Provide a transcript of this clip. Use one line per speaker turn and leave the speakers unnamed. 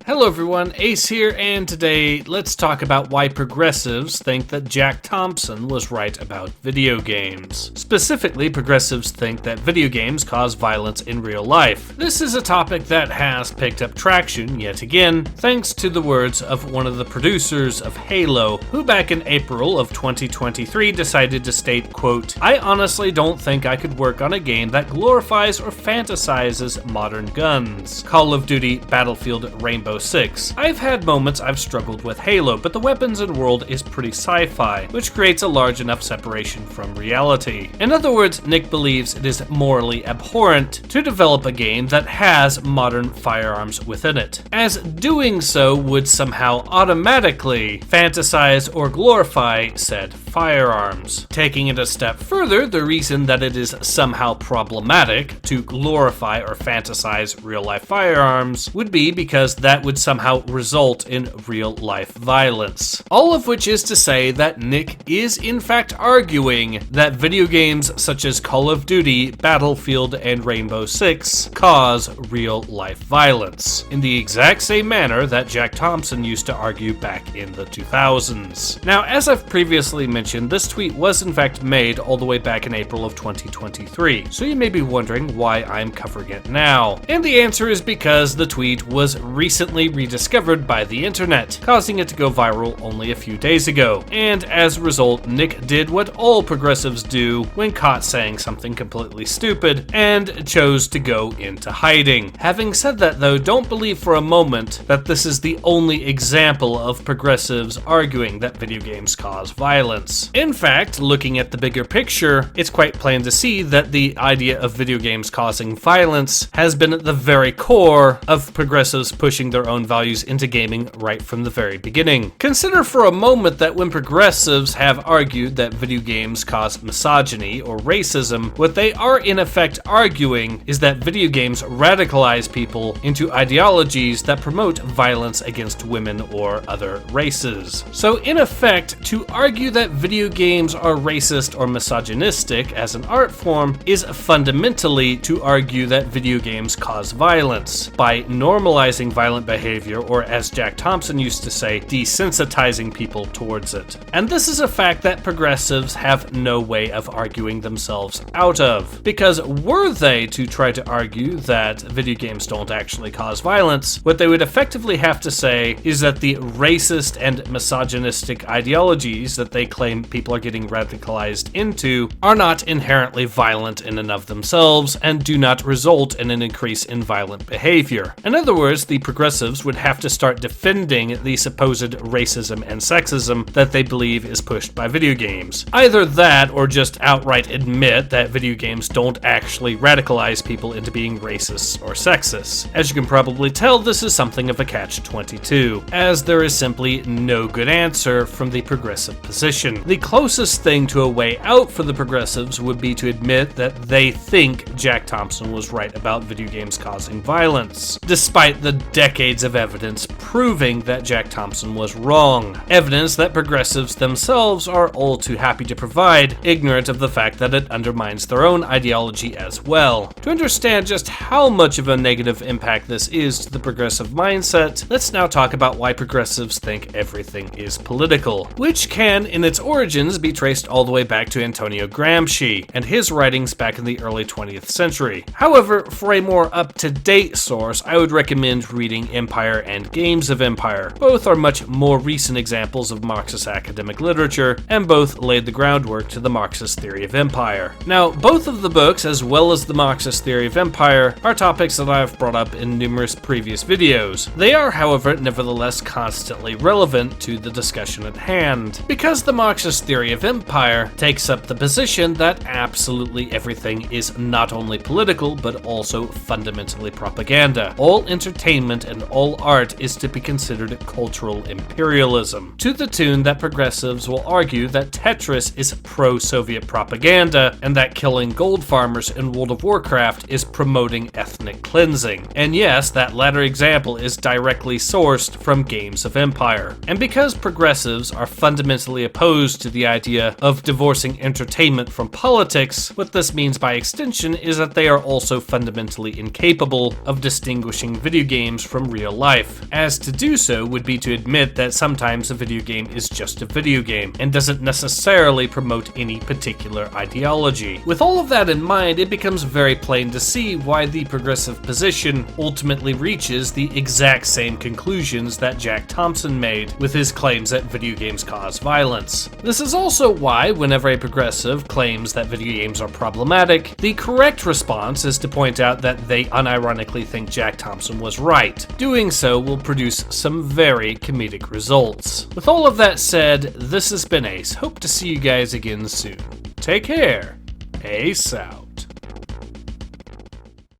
Hello everyone, Ace here, and today let's talk about why progressives think that Jack Thompson was right about video games. Specifically, progressives think that video games cause violence in real life. This is a topic that has picked up traction yet again, thanks to the words of one of the producers of Halo, who back in April of 2023 decided to state, quote, "I honestly don't think I could work on a game that glorifies or fantasizes modern guns. Call of Duty, Battlefield, Rainbow Six. I've had moments I've struggled with Halo, but the weapons and world is pretty sci-fi, which creates a large enough separation from reality." In other words, Nick believes it is morally abhorrent to develop a game that has modern firearms within it, as doing so would somehow automatically fantasize or glorify said firearms. Taking it a step further, the reason that it is somehow problematic to glorify or fantasize real-life firearms would be because that would somehow result in real-life violence. All of which is to say that Nick is in fact arguing that video games such as Call of Duty, Battlefield, and Rainbow Six cause real-life violence, in the exact same manner that Jack Thompson used to argue back in the 2000s. Now, as I've previously mentioned, this tweet was in fact made all the way back in April of 2023, so you may be wondering why I'm covering it now. And the answer is because the tweet was recently rediscovered by the internet, causing it to go viral only a few days ago. And as a result, Nick did what all progressives do when caught saying something completely stupid, and chose to go into hiding. Having said that though, don't believe for a moment that this is the only example of progressives arguing that video games cause violence. In fact, looking at the bigger picture, it's quite plain to see that the idea of video games causing violence has been at the very core of progressives pushing their own values into gaming right from the very beginning. Consider for a moment that when progressives have argued that video games cause misogyny or racism, what they are in effect arguing is that video games radicalize people into ideologies that promote violence against women or other races. So in effect, to argue that video games are racist or misogynistic as an art form is fundamentally to argue that video games cause violence by normalizing violent behavior, or as Jack Thompson used to say, desensitizing people towards it. And this is a fact that progressives have no way of arguing themselves out of, because were they to try to argue that video games don't actually cause violence, what they would effectively have to say is that the racist and misogynistic ideologies that they claim people are getting radicalized into are not inherently violent in and of themselves and do not result in an increase in violent behavior. In other words, the progressives would have to start defending the supposed racism and sexism that they believe is pushed by video games. Either that, or just outright admit that video games don't actually radicalize people into being racists or sexist. As you can probably tell, this is something of a catch-22, as there is simply no good answer from the progressive position. The closest thing to a way out for the progressives would be to admit that they think Jack Thompson was right about video games causing violence, despite the decades of evidence proving that Jack Thompson was wrong. Evidence that progressives themselves are all too happy to provide, ignorant of the fact that it undermines their own ideology as well. To understand just how much of a negative impact this is to the progressive mindset, let's now talk about why progressives think everything is political, which can, in its origins, be traced all the way back to Antonio Gramsci and his writings back in the early 20th century. However, for a more up-to-date source, I would recommend reading Empire and Games of Empire. Both are much more recent examples of Marxist academic literature, and both laid the groundwork to the Marxist theory of empire. Now, both of the books, as well as the Marxist theory of empire, are topics that I've brought up in numerous previous videos. They are, however, nevertheless constantly relevant to the discussion at hand, because the Marxist theory of empire takes up the position that absolutely everything is not only political, but also fundamentally propaganda. All entertainment and all art is to be considered cultural imperialism, to the tune that progressives will argue that Tetris is pro-Soviet propaganda, and that killing gold farmers in World of Warcraft is promoting ethnic cleansing. And yes, that latter example is directly sourced from Games of Empire. And because progressives are fundamentally opposed opposed to the idea of divorcing entertainment from politics. What this means by extension is that they are also fundamentally incapable of distinguishing video games from real life, as to do so would be to admit that sometimes a video game is just a video game and doesn't necessarily promote any particular ideology. With all of that in mind, it becomes very plain to see why the progressive position ultimately reaches the exact same conclusions that Jack Thompson made with his claims that video games cause violence. This is also why, whenever a progressive claims that video games are problematic, the correct response is to point out that they unironically think Jack Thompson was right. Doing so will produce some very comedic results. With all of that said, this has been Ace. Hope to see you guys again soon. Take care. Ace out.